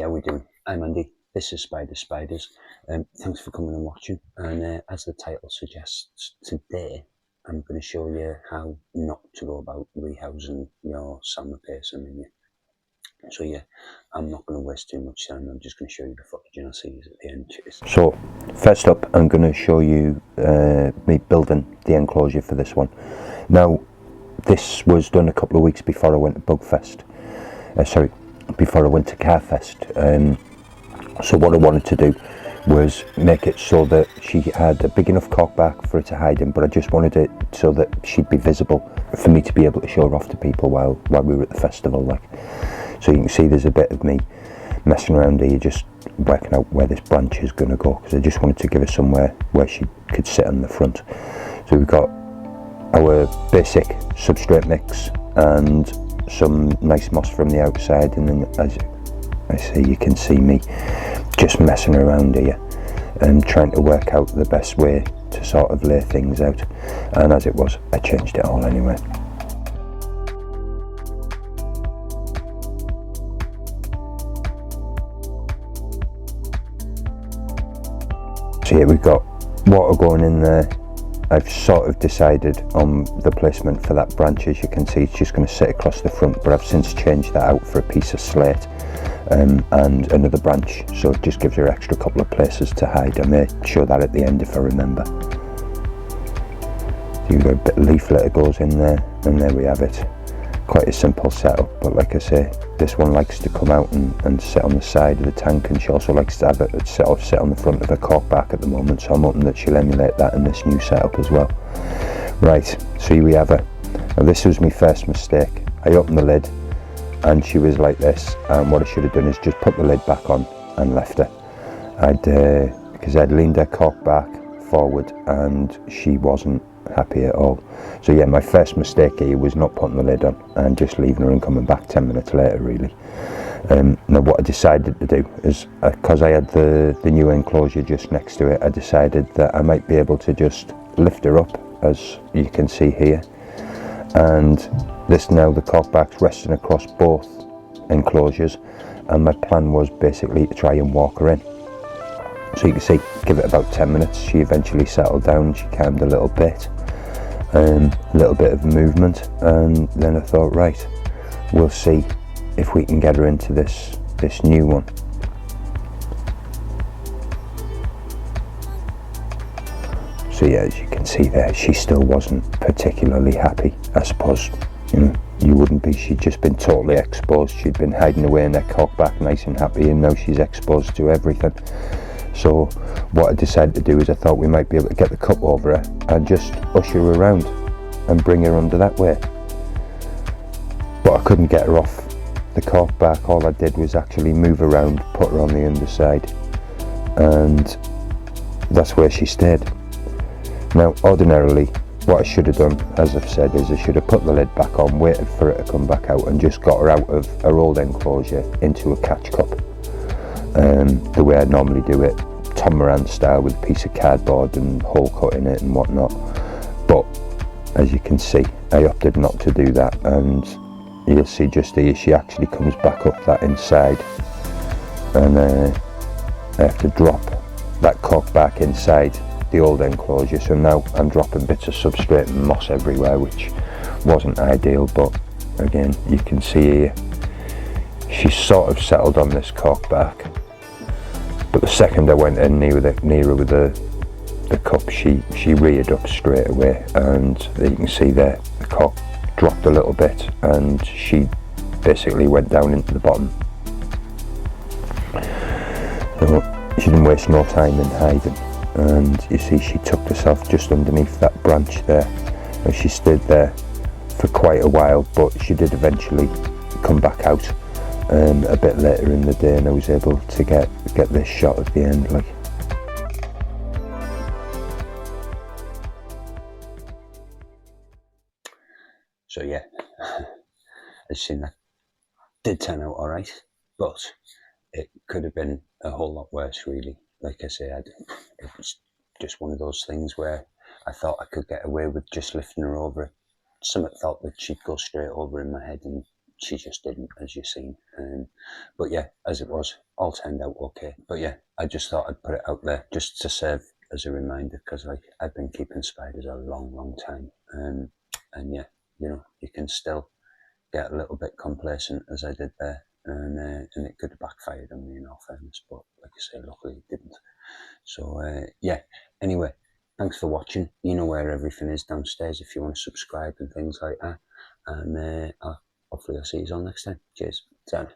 Hey, how we doing? I'm Andy. This is Spiders. Thanks for coming and watching. And as the title suggests, today I'm going to show you how not to go about rehousing your Psalmopoeus irminia. So yeah, I'm not going to waste too much time. I'm just going to show you the footage and I'll see you at the end. Cheers. So first up, I'm going to show you me building the enclosure for this one. Now, this was done a couple of weeks before I went to Bugfest. Before I went to Carfest. So what I wanted to do was make it so that she had a big enough cockback for her to hide in, but I just wanted it so that she'd be visible for me to be able to show her off to people while we were at the festival. Like, so you can see there's a bit of me messing around here, just working out where this branch is going to go, because I just wanted to give her somewhere where she could sit on the front. So we've got our basic substrate mix and some nice moss from the outside, and then as I say, you can see me just messing around here and trying to work out the best way to sort of lay things out, and as it was, I changed it all anyway. So here we've got water going in there. I've sort of decided on the placement for that branch. As you can see, it's just going to sit across the front, but I've since changed that out for a piece of slate and another branch, so it just gives her extra couple of places to hide. I may show that at the end if I remember. So you've got a bit of leaflet that goes in there, and there we have it. Quite a simple setup, but like I say, this one likes to come out and sit on the side of the tank, and she also likes to have it sit on the front of her corkback at the moment, so I'm hoping that she'll emulate that in this new setup as well. Right, so here we have her. Now this was my first mistake. I opened the lid and she was like this, and what I should have done is just put the lid back on and left her. Because I'd leaned her corkback forward and she wasn't happy at all. So yeah, my first mistake here was not putting the lid on and just leaving her and coming back 10 minutes later, really. Now what I decided to do is, because I had the new enclosure just next to it, I decided that I might be able to just lift her up, as you can see here, and this, now the corkback's resting across both enclosures, and my plan was basically to try and walk her in. So you can see, give it about 10 minutes, she eventually settled down, she calmed a little bit, a little bit of movement, and then I thought, right, we'll see if we can get her into this new one. So yeah, as you can see there, she still wasn't particularly happy. I suppose, you know, you wouldn't be. She'd just been totally exposed. She'd been hiding away in her cockback nice and happy, and now she's exposed to everything. So what I decided to do is I thought we might be able to get the cup over her and just usher her around and bring her under that way. But I couldn't get her off the corkback. All I did was actually move around, put her on the underside, and that's where she stayed. Now ordinarily what I should have done, as I've said, is I should have put the lid back on, waited for it to come back out, and just got her out of her old enclosure into a catch cup, the way I normally do it, Tom Moran style, with a piece of cardboard and hole cut in it and whatnot. But as you can see, I opted not to do that, and you'll see just here she actually comes back up that inside, and I have to drop that cork back inside the old enclosure. So now I'm dropping bits of substrate and moss everywhere, which wasn't ideal, but again, you can see here she's sort of settled on this cork back. But the second I went in near her with the cup, she reared up straight away, and you can see there the cork dropped a little bit and she basically went down into the bottom. So she didn't waste no time in hiding, and you see she tucked herself just underneath that branch there, and she stayed there for quite a while, but she did eventually come back out a bit later in the day, and I was able to get this shot at the end. Like, so yeah, as you seen, that did turn out alright, but it could have been a whole lot worse, really. Like I said, it was just one of those things where I thought I could get away with just lifting her over. Something thought that she'd go straight over in my head and she just didn't, as you've seen. But yeah, as it was, all turned out okay. But yeah, I just thought I'd put it out there just to serve as a reminder, because like I've been keeping spiders a long time, and yeah, you know, you can still get a little bit complacent, as I did there, and it could have backfired on me, in all fairness. But like I say, luckily it didn't. So yeah. Anyway, thanks for watching. You know where everything is downstairs if you want to subscribe and things like that. And hopefully I'll see you all next time. Cheers. Done.